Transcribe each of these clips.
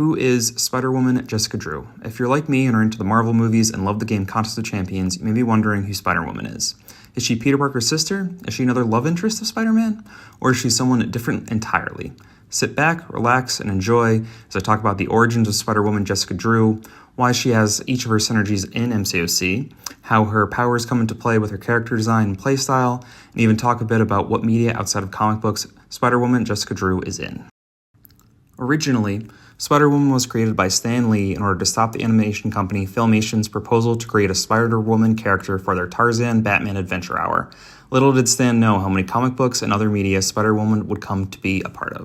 Who is Spider-Woman Jessica Drew? If you're like me and are into the Marvel movies and love the game Contest of Champions, you may be wondering who Spider-Woman is. Is she Peter Parker's sister? Is she another love interest of Spider-Man? Or is she someone different entirely? Sit back, relax, and enjoy as I talk about the origins of Spider-Woman Jessica Drew, why she has each of her synergies in MCOC, how her powers come into play with her character design and playstyle, and even talk a bit about what media outside of comic books Spider-Woman Jessica Drew is in. Originally, Spider-Woman was created by Stan Lee in order to stop the animation company Filmation's proposal to create a Spider-Woman character for their Tarzan Batman Adventure Hour. Little did Stan know how many comic books and other media Spider-Woman would come to be a part of.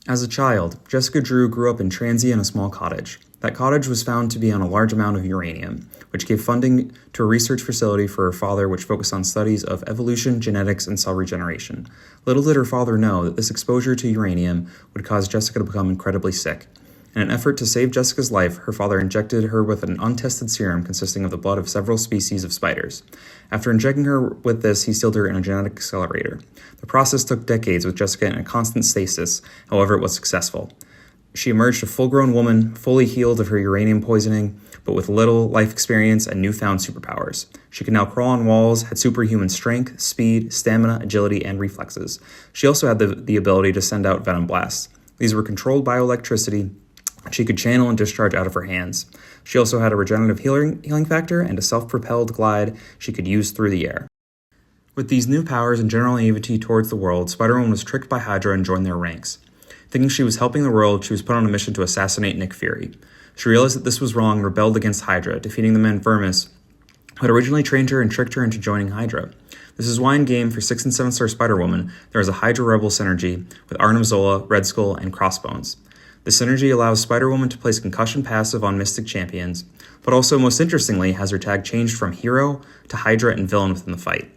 As a child, Jessica Drew grew up in Transy in a small cottage. That cottage was found to be on a large amount of uranium, which gave funding to a research facility for her father which focused on studies of evolution, genetics, and cell regeneration. Little did her father know that this exposure to uranium would cause Jessica to become incredibly sick. In an effort to save Jessica's life, her father injected her with an untested serum consisting of the blood of several species of spiders. After injecting her with this, he sealed her in a genetic accelerator. The process took decades with Jessica in a constant stasis, however it was successful. She emerged a full-grown woman, fully healed of her uranium poisoning, but with little life experience and newfound superpowers. She could now crawl on walls, had superhuman strength, speed, stamina, agility, and reflexes. She also had the ability to send out venom blasts. These were controlled by electricity. She could channel and discharge out of her hands. She also had a regenerative healing factor and a self-propelled glide she could use through the air. With these new powers and general naivety towards the world, Spider-Woman was tricked by Hydra and joined their ranks. Thinking she was helping the world, she was put on a mission to assassinate Nick Fury. She realized that this was wrong and rebelled against Hydra, defeating the man Vermis, who had originally trained her and tricked her into joining Hydra. This is why in-game for 6 and 7-star Spider-Woman, there is a Hydra Rebel synergy with Arnim Zola, Red Skull, and Crossbones. The synergy allows Spider-Woman to place concussion passive on Mystic champions, but also, most interestingly, has her tag changed from hero to Hydra and villain within the fight.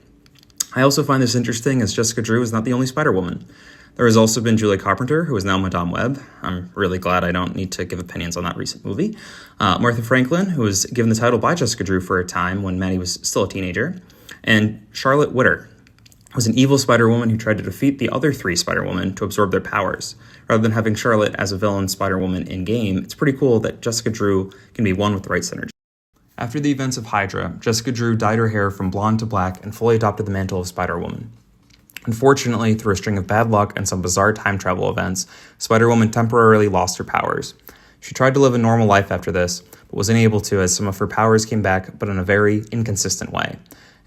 I also find this interesting as Jessica Drew is not the only Spider-Woman. There has also been Julia Carpenter, who is now Madame Web. I'm really glad I don't need to give opinions on that recent movie. Martha Franklin, who was given the title by Jessica Drew for a time when Maddie was still a teenager. And Charlotte Witter was an evil Spider-Woman who tried to defeat the other 3 Spider-Women to absorb their powers. Rather than having Charlotte as a villain Spider-Woman in-game, it's pretty cool that Jessica Drew can be one with the right synergy. After the events of Hydra, Jessica Drew dyed her hair from blonde to black and fully adopted the mantle of Spider-Woman. Unfortunately, through a string of bad luck and some bizarre time travel events, Spider-Woman temporarily lost her powers. She tried to live a normal life after this, but was unable to as some of her powers came back, but in a very inconsistent way.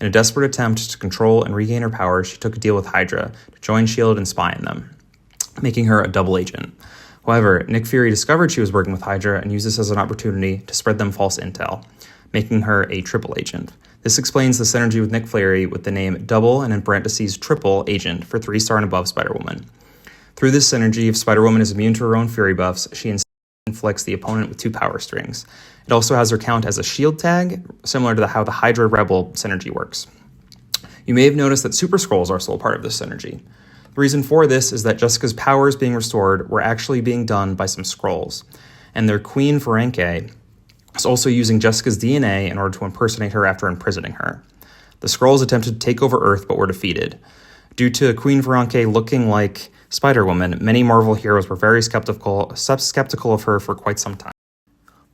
In a desperate attempt to control and regain her powers, she took a deal with Hydra to join S.H.I.E.L.D. and spy on them, making her a double agent. However, Nick Fury discovered she was working with Hydra and used this as an opportunity to spread them false intel, making her a triple agent. This explains the synergy with Nick Fury with the name double and in parentheses triple agent for 3-star and above Spider-Woman. Through this synergy, if Spider-Woman is immune to her own Fury buffs, she inflicts the opponent with 2 power strings. It also has her count as a shield tag, similar to how the Hydra Rebel synergy works. You may have noticed that Super Skrulls are still part of this synergy. The reason for this is that Jessica's powers being restored were actually being done by some Skrulls, and their Queen Ferenque is also using Jessica's DNA in order to impersonate her after imprisoning her. The Skrulls attempted to take over Earth but were defeated. Due to Queen Ferenque looking like Spider-Woman, many Marvel heroes were very skeptical of her for quite some time.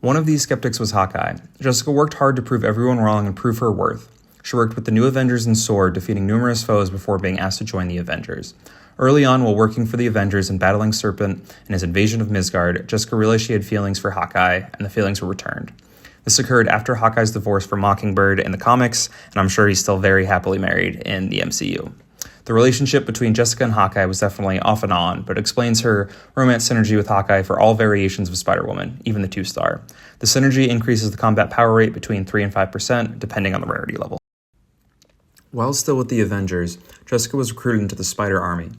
One of these skeptics was Hawkeye. Jessica worked hard to prove everyone wrong and prove her worth. She worked with the New Avengers in S.W.O.R.D., defeating numerous foes before being asked to join the Avengers. Early on, while working for the Avengers and battling Serpent and his invasion of Midgard, Jessica realized she had feelings for Hawkeye, and the feelings were returned. This occurred after Hawkeye's divorce from Mockingbird in the comics, and I'm sure he's still very happily married in the MCU. The relationship between Jessica and Hawkeye was definitely off and on, but explains her romance synergy with Hawkeye for all variations of Spider-Woman, even the 2-star. The synergy increases the combat power rate between 3 and 5%, depending on the rarity level. While still with the Avengers, Jessica was recruited into the Spider Army.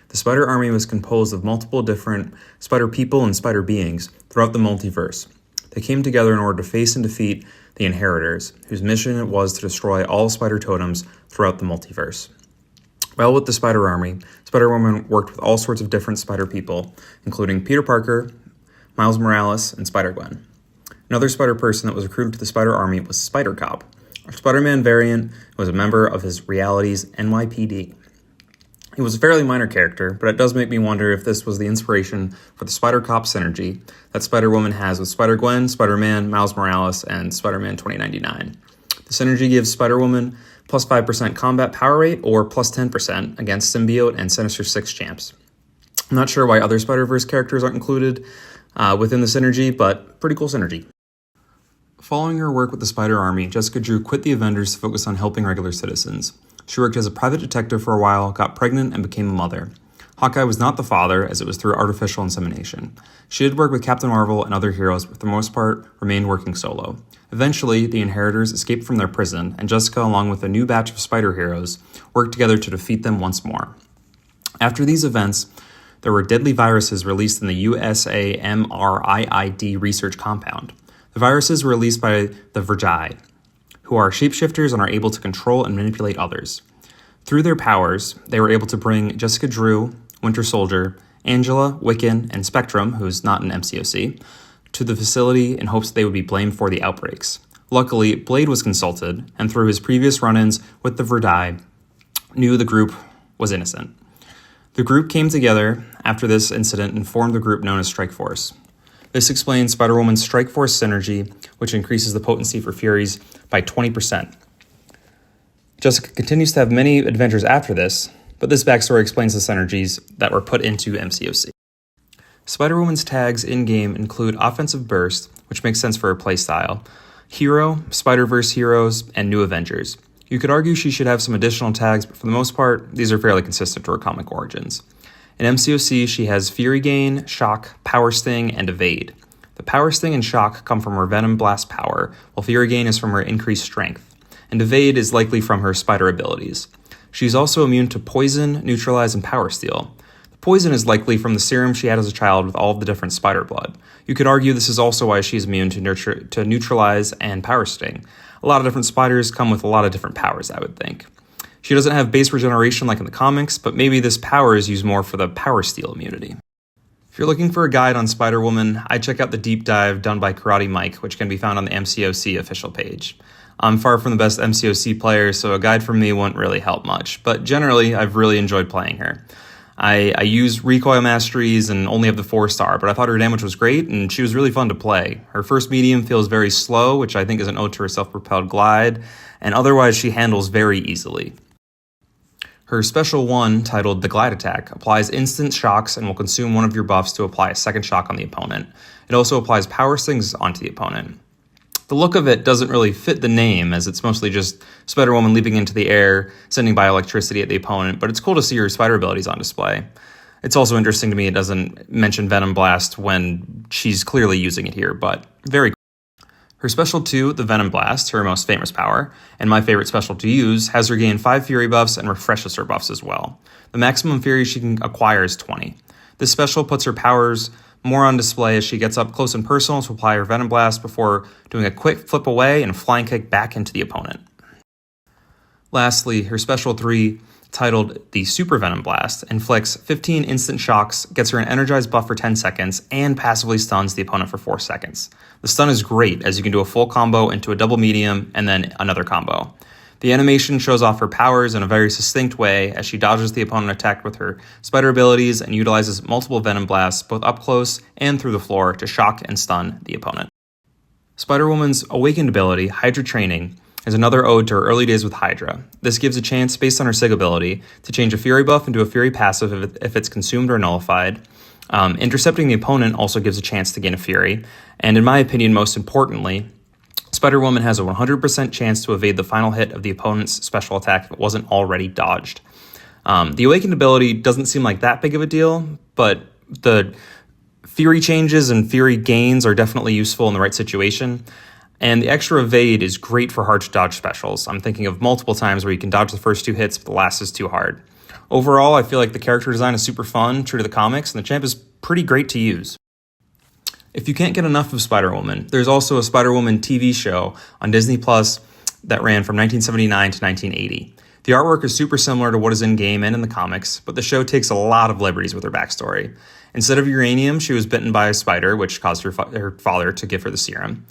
The Spider Army was composed of multiple different Spider people and Spider beings throughout the multiverse. They came together in order to face and defeat the Inheritors, whose mission it was to destroy all Spider totems throughout the multiverse. While with the Spider Army, Spider-Woman worked with all sorts of different Spider people, including Peter Parker, Miles Morales, and Spider-Gwen. Another Spider person that was recruited to the Spider Army was Spider-Cop, a Spider-Man variant who was a member of his reality's NYPD. He was a fairly minor character, but it does make me wonder if this was the inspiration for the Spider-Cop synergy that Spider-Woman has with Spider-Gwen, Spider-Man, Miles Morales, and Spider-Man 2099. The synergy gives Spider-Woman plus 5% combat power rate or plus 10% against Symbiote and Sinister Six champs. I'm not sure why other Spider-Verse characters aren't included within the synergy, but pretty cool synergy. Following her work with the Spider Army, Jessica Drew quit the Avengers to focus on helping regular citizens. She worked as a private detective for a while, got pregnant, and became a mother. Hawkeye was not the father, as it was through artificial insemination. She did work with Captain Marvel and other heroes, but for the most part, remained working solo. Eventually, the Inheritors escaped from their prison, and Jessica, along with a new batch of spider heroes, worked together to defeat them once more. After these events, there were deadly viruses released in the USAMRIID research compound. The viruses were released by the Synergies, who are shapeshifters and are able to control and manipulate others. Through their powers, they were able to bring Jessica Drew, Winter Soldier, Angela, Wiccan, and Spectrum, who's not an MCOC, to the facility in hopes that they would be blamed for the outbreaks. Luckily, Blade was consulted, and through his previous run-ins with the Synergies, knew the group was innocent. The group came together after this incident and formed the group known as Strike Force. This explains Spider-Woman's Strike Force synergy, which increases the potency for Furies by 20%. Jessica continues to have many adventures after this, but this backstory explains the synergies that were put into MCOC. Spider-Woman's tags in-game include Offensive Burst, which makes sense for her playstyle, Hero, Spider-Verse Heroes, and New Avengers. You could argue she should have some additional tags, but for the most part, these are fairly consistent to her comic origins. In MCOC, she has Fury Gain, Shock, Power Sting, and Evade. The Power Sting and Shock come from her Venom Blast power, while Fury Gain is from her increased strength, and Evade is likely from her spider abilities. She's also immune to Poison, Neutralize, and Power Steal. The poison is likely from the serum she had as a child with all of the different spider blood. You could argue this is also why she's immune to Neutralize and Power Sting. A lot of different spiders come with a lot of different powers, I would think. She doesn't have base regeneration like in the comics, but maybe this power is used more for the Power Steal immunity. If you're looking for a guide on Spider-Woman, I'd check out the deep dive done by Karate Mike, which can be found on the MCOC official page. I'm far from the best MCOC player, so a guide from me won't really help much, but generally, I've really enjoyed playing her. I use recoil masteries and only have the 4-star, but I thought her damage was great, and she was really fun to play. Her first medium feels very slow, which I think is an ode to her self-propelled glide, and otherwise she handles very easily. Her special 1, titled the Glide Attack, applies instant shocks and will consume one of your buffs to apply a second shock on the opponent. It also applies Power Stings onto the opponent. The look of it doesn't really fit the name, as it's mostly just Spider-Woman leaping into the air, sending bioelectricity at the opponent, but it's cool to see her spider abilities on display. It's also interesting to me it doesn't mention Venom Blast when she's clearly using it here, but very cool. Her special 2, the Venom Blast, her most famous power, and my favorite special to use, has her gain 5 Fury buffs and refreshes her buffs as well. The maximum Fury she can acquire is 20. This special puts her powers more on display as she gets up close and personal to apply her Venom Blast before doing a quick flip away and flying kick back into the opponent. Lastly, her special 3, titled the Super Venom Blast, inflicts 15 instant shocks, gets her an energized buff for 10 seconds, and passively stuns the opponent for 4 seconds. The stun is great, as you can do a full combo into a double medium and then another combo. The animation shows off her powers in a very succinct way as she dodges the opponent attack with her spider abilities and utilizes multiple Venom Blasts both up close and through the floor to shock and stun the opponent. Spider-Woman's awakened ability, Hydra Training, is another ode to her early days with Hydra. This gives a chance, based on her Sig ability, to change a Fury buff into a Fury passive if it's consumed or nullified. Intercepting the opponent also gives a chance to gain a Fury. And in my opinion, most importantly, Spider-Woman has a 100% chance to evade the final hit of the opponent's special attack if it wasn't already dodged. The awakened ability doesn't seem like that big of a deal, but the Fury changes and Fury gains are definitely useful in the right situation. And the extra evade is great for hard to dodge specials. I'm thinking of multiple times where you can dodge the first 2 hits, but the last is too hard. Overall, I feel like the character design is super fun, true to the comics, and the champ is pretty great to use. If you can't get enough of Spider-Woman, there's also a Spider-Woman TV show on Disney Plus that ran from 1979 to 1980. The artwork is super similar to what is in-game and in the comics, but the show takes a lot of liberties with her backstory. Instead of uranium, she was bitten by a spider, which caused her father to give her the serum.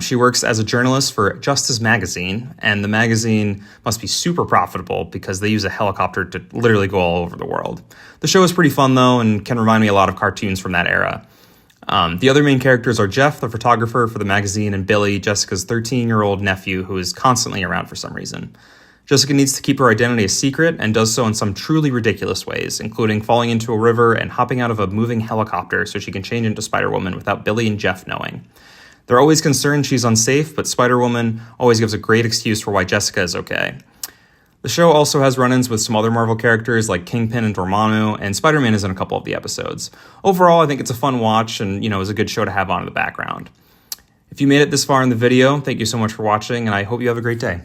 She works as a journalist for Justice Magazine, and the magazine must be super profitable because they use a helicopter to literally go all over the world. The show is pretty fun, though, and can remind me a lot of cartoons from that era. The other main characters are Jeff, the photographer for the magazine, and Billy, Jessica's 13-year-old nephew, who is constantly around for some reason. Jessica needs to keep her identity a secret and does so in some truly ridiculous ways, including falling into a river and hopping out of a moving helicopter so she can change into Spider-Woman without Billy and Jeff knowing. They're always concerned she's unsafe, but Spider-Woman always gives a great excuse for why Jessica is okay. The show also has run-ins with some other Marvel characters like Kingpin and Dormammu, and Spider-Man is in a couple of the episodes. Overall, I think it's a fun watch and, is a good show to have on in the background. If you made it this far in the video, thank you so much for watching, and I hope you have a great day.